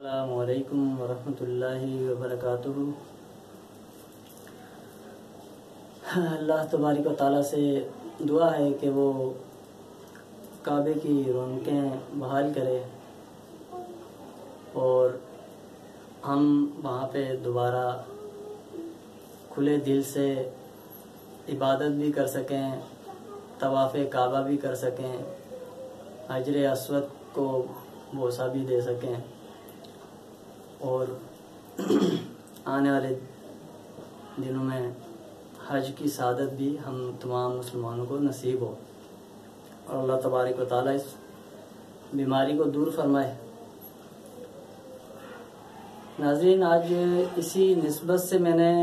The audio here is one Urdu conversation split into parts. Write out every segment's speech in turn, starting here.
السلام علیکم ورحمۃ اللہ وبرکاتہ۔ اللہ تبارک و تعالیٰ سے دعا ہے کہ وہ کعبے کی رونقیں بحال کرے اور ہم وہاں پہ دوبارہ کھلے دل سے عبادت بھی کر سکیں، طواف کعبہ بھی کر سکیں، حجر اسود کو بوسہ بھی دے سکیں اور آنے والے دنوں میں حج کی سعادت بھی ہم تمام مسلمانوں کو نصیب ہو اور اللہ تبارک و تعالیٰ اس بیماری کو دور فرمائے۔ ناظرین، آج اسی نسبت سے میں نے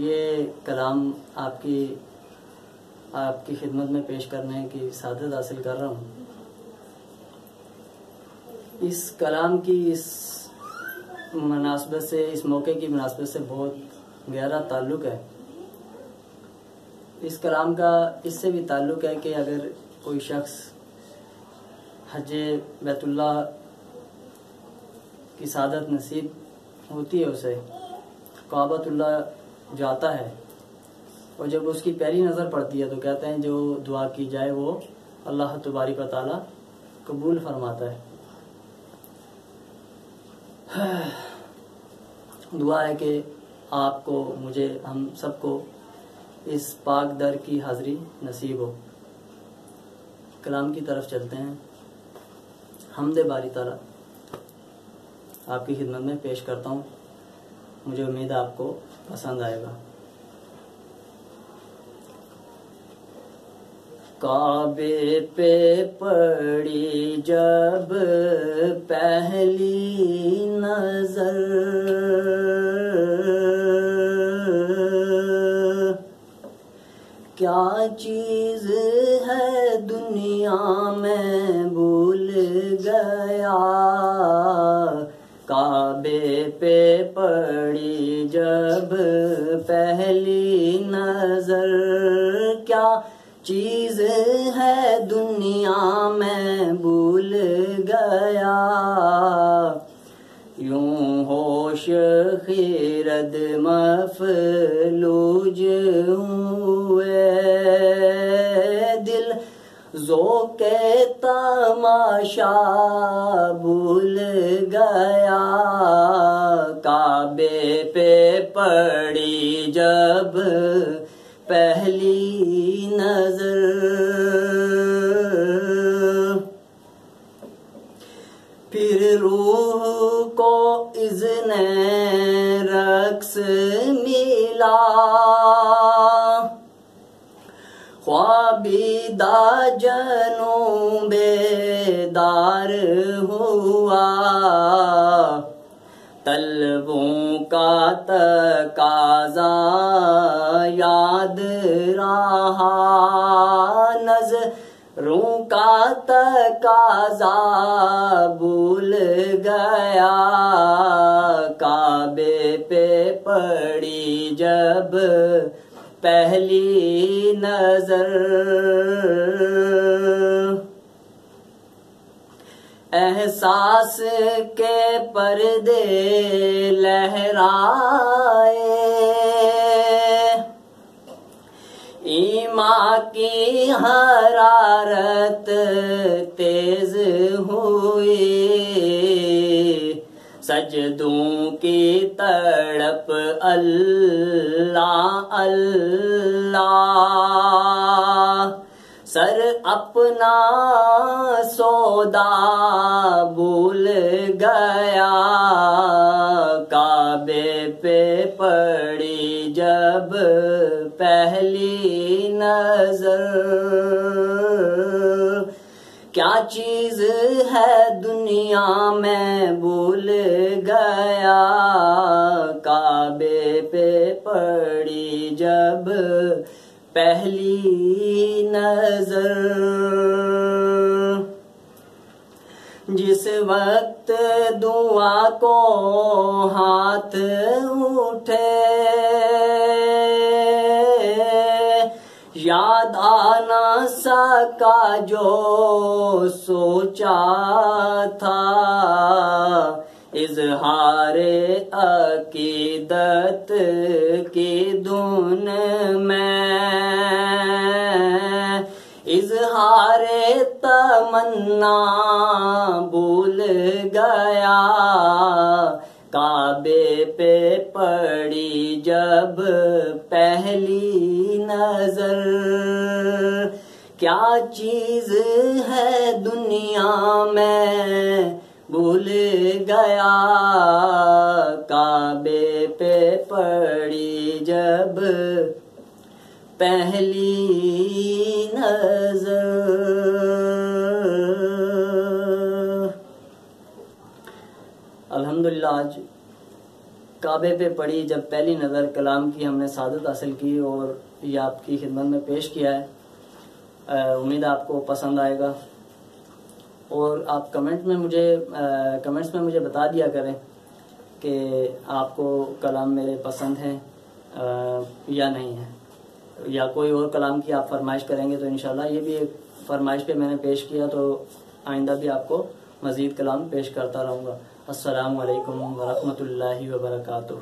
یہ کلام آپ کی خدمت میں پیش کرنے کی سعادت حاصل کر رہا ہوں۔ اس کلام کی اس مناسبت سے، اس موقع کی مناسبت سے بہت گہرا تعلق ہے۔ اس کلام کا اس سے بھی تعلق ہے کہ اگر کوئی شخص حج بیت اللہ کی سعادت نصیب ہوتی ہے، اسے کعبۃ اللہ جاتا ہے اور جب اس کی پہلی نظر پڑتی ہے تو کہتے ہیں جو دعا کی جائے وہ اللہ تبارک و تعالیٰ قبول فرماتا ہے۔ دعا ہے کہ آپ کو، مجھے، ہم سب کو اس پاک در کی حاضری نصیب ہو۔ کلام کی طرف چلتے ہیں۔ حمد باری تعالیٰ آپ کی خدمت میں پیش کرتا ہوں، مجھے امید ہے آپ کو پسند آئے گا۔ کعبے پہ پڑی جب پہلی نظر، کیا چیز ہے دنیا میں بھول گیا، کعبے پہ پڑی جب پہلی نظر، کیا چیز ہے دنیا میں بھول گیا، یوں ہوش خیرد مفلوج ہوئے، دل ذوق تماشا بھول گیا، کعبے پہ پڑی جب پہلی نظر، پھر روح کو اذن رقص ملا، خوابیدہ جنوں بیدار ہوا، طلبوں کا تقاضا یاد رہا، نظروں کا تقاضا بھول گیا، کعبے پہ پڑی جب پہلی نظر، احساس کے پردے لہرائے، ایمان کی حرارت تیز ہوئی، سجدوں کی تڑپ اللہ اللہ، سر اپنا سودا بھول گیا، کعبے پہ پڑی جب پہلی نظر، کیا چیز ہے دنیا میں بھول گیا، کعبے پہ پڑی جب پہلی نظر، جس وقت دعا کو ہاتھ اٹھے، یاد آ نہ سکا جو سوچا تھا، اظہار عقیدت کی دھن میں، اظہار تمنا بھول گیا، کعبے پہ پڑی جب پہلی نظر، کیا چیز ہے دنیا میں بھول گیا، کعبے پہ پڑی جب پہلی نظر۔ الحمدللہ آج کعبے پہ پڑی جب پہلی نظر کلام کی ہم نے سعادت حاصل کی اور یہ آپ کی خدمت میں پیش کیا ہے۔ امید آپ کو پسند آئے گا، اور آپ کمنٹس میں مجھے بتا دیا کریں کہ آپ کو کلام میرے پسند ہیں یا نہیں ہے، یا کوئی اور کلام کی آپ فرمائش کریں گے تو انشاءاللہ یہ بھی ایک فرمائش پہ میں نے پیش کیا، تو آئندہ بھی آپ کو مزید کلام پیش کرتا رہوں گا۔ السلام علیکم ورحمۃ اللہ وبرکاتہ۔